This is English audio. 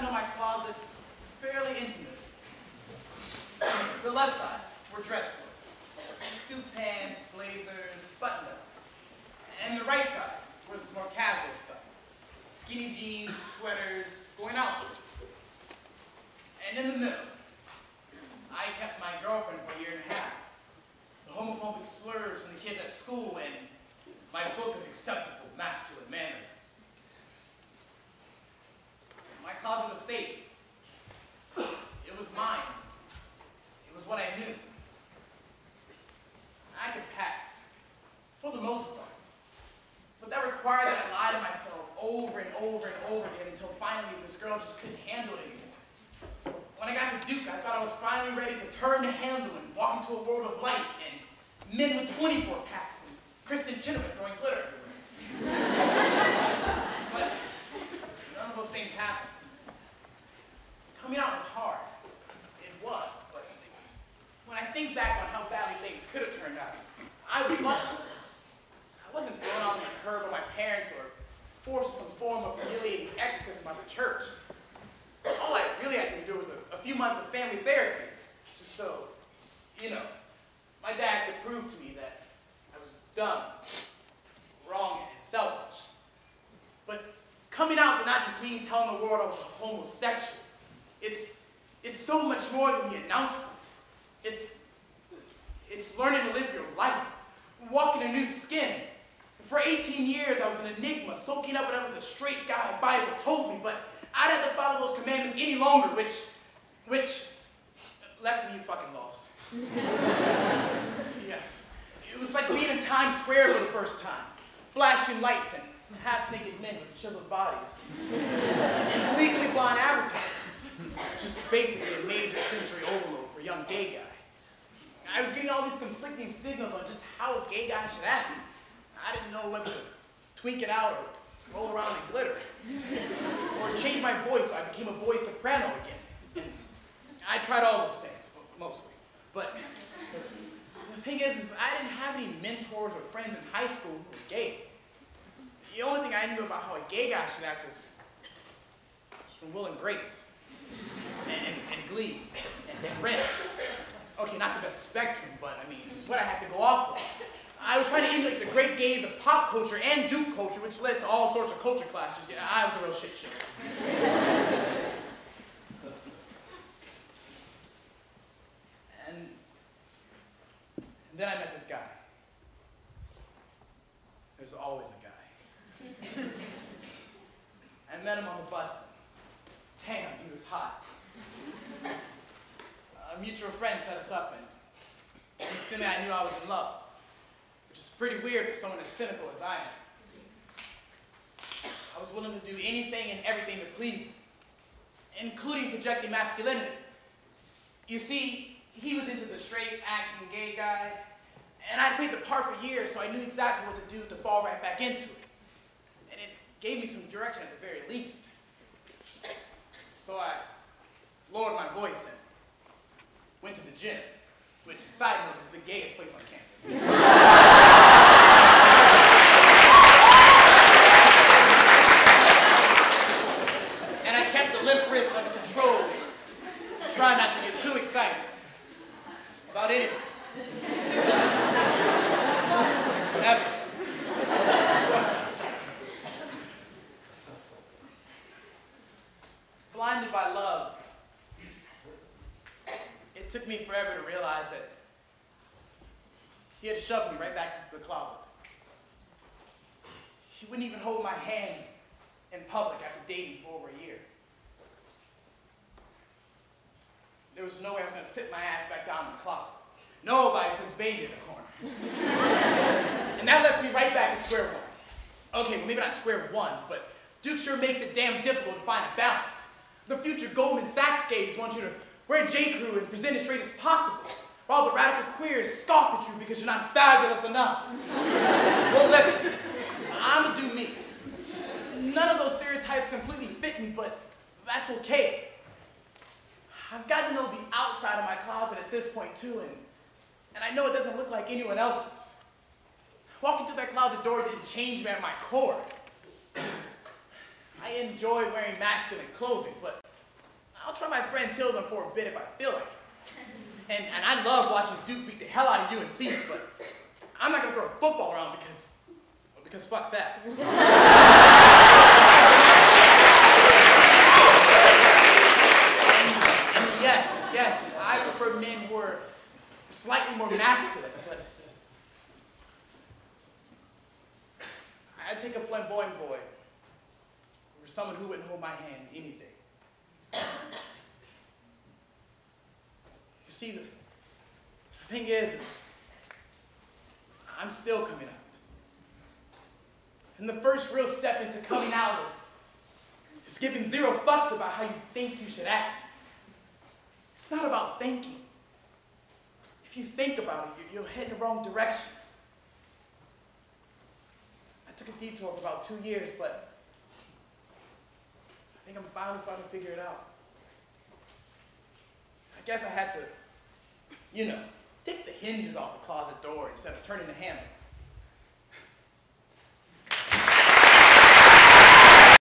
know my closet fairly intimately. The left side were dress clothes, suit pants, blazers, button-downs. And the right side was more casual stuff. Skinny jeans, sweaters, going out shirts. And in the middle, I kept my girlfriend for a year and a half. The homophobic slurs from the kids at school and my book of acceptable masculine mannerisms. My closet was safe. It was mine. It was what I knew. I could pass, for the most part. But that required that I lie to myself over and over and over again until finally this girl just couldn't handle it anymore. When I got to Duke, I thought I was finally ready to turn the handle and walk into a world of light and men with 24 packs and Kristen Chenoweth throwing glitter everywhere. But none of those things happened. Coming out was hard. It was, but when I think back on how badly things could have turned out, I was lucky. I wasn't thrown out on the curb by my parents or forced to some form of humiliating exorcism by the church. All I really had to do was a few months of family therapy. Just so, you know, my dad could prove to me that I was dumb, wrong, and selfish. But coming out did not just mean telling the world I was a homosexual. It's so much more than the announcement. It's learning to live your life, walking a new skin. For 18 years, I was an enigma, soaking up whatever the straight guy Bible told me, but I didn't have to follow those commandments any longer, which left me fucking lost. Yes. It was like being in Times Square for the first time, flashing lights and half-naked men with chiseled bodies, and legally blonde advertisements. Just basically a major sensory overload for a young gay guy. I was getting all these conflicting signals on just how a gay guy should act. I didn't know whether to tweak it out or roll around in glitter, or change my voice so I became a boy soprano again. And I tried all those things, mostly. But the thing is I didn't have any mentors or friends in high school who were gay. The only thing I knew about how a gay guy should act was from Will and Grace, and Glee, and Rent. Okay, not the best spectrum, but I mean, it's what I had to go off of. I was trying to emulate the great gays of pop culture and Duke culture, which led to all sorts of culture clashes. Yeah, I was a real shit show. And then I met this guy. There's always a guy. I met him on the bus. Damn, he was hot. A mutual friend set us up, and instantly I knew I was in love. Which is pretty weird for someone as cynical as I am. I was willing to do anything and everything to please him, including projecting masculinity. You see, he was into the straight, acting gay guy, and I played the part for years, so I knew exactly what to do to fall right back into it. And it gave me some direction at the very least. So I lowered my voice and went to the gym, which, side note, is the gayest place on campus. Try not to get too excited about anything. Never. Blinded by love, it took me forever to realize that he had shoved me right back into the closet. He wouldn't even hold my hand in public after dating for over a year. There was no way I was going to sit my ass back down in the closet. Nobody put his baby in the corner. And that left me right back at square one. Okay, well, maybe not square one, but Duke sure makes it damn difficult to find a balance. The future Goldman Sachs gays want you to wear J.Crew and present as straight as possible, while the radical queers scoff at you because you're not fabulous enough. Well, listen, I'm gonna do me. None of those stereotypes completely fit me, but that's okay. I've gotten to know the outside of my closet at this point too, and I know it doesn't look like anyone else's. Walking through that closet door didn't change me at my core. I enjoy wearing masculine clothing, but I'll try my friend's heels on for a bit if I feel like it. And I love watching Duke beat the hell out of UNC, but I'm not gonna throw a football around because fuck that. And yes, I prefer men who are slightly more masculine, but I'd take a flamboyant boy or someone who wouldn't hold my hand any day. You see, the thing is I'm still coming out. And the first real step into coming out is giving zero fucks about how you think you should act. It's not about thinking. If you think about it, you'll head in the wrong direction. I took a detour for about 2 years, but I think I'm finally starting to figure it out. I guess I had to, take the hinges off the closet door instead of turning the handle.